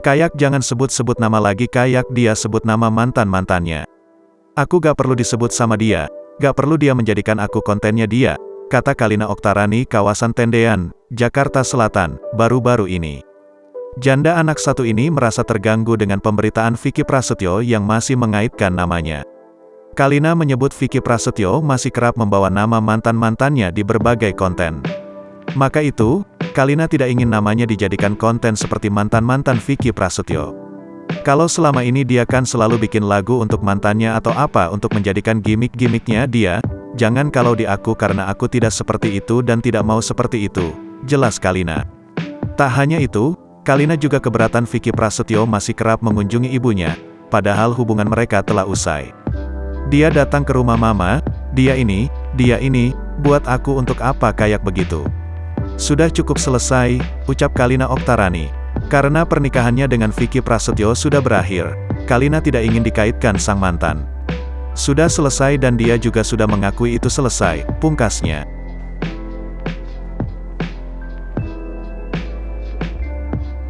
Kayak jangan sebut-sebut nama lagi, kayak dia sebut nama mantan-mantannya. Aku gak perlu disebut sama dia, gak perlu dia menjadikan aku kontennya dia, kata Kalina Oktarani kawasan Tendean, Jakarta Selatan, baru-baru ini. Janda anak satu ini merasa terganggu dengan pemberitaan Vicky Prasetyo yang masih mengaitkan namanya. Kalina menyebut Vicky Prasetyo masih kerap membawa nama mantan-mantannya di berbagai konten. Maka itu, Kalina tidak ingin namanya dijadikan konten seperti mantan-mantan Vicky Prasetyo. Kalau selama ini dia kan selalu bikin lagu untuk mantannya atau apa untuk menjadikan gimmick-gimmicknya dia, jangan kalau di aku karena aku tidak seperti itu dan tidak mau seperti itu, jelas Kalina. Tak hanya itu, Kalina juga keberatan Vicky Prasetyo masih kerap mengunjungi ibunya, padahal hubungan mereka telah usai. Dia datang ke rumah mama, dia ini, buat aku untuk apa kayak begitu. Sudah cukup selesai, ucap Kalina Oktarani. Karena pernikahannya dengan Vicky Prasetyo sudah berakhir, Kalina tidak ingin dikaitkan sang mantan. Sudah selesai dan dia juga sudah mengakui itu selesai, pungkasnya.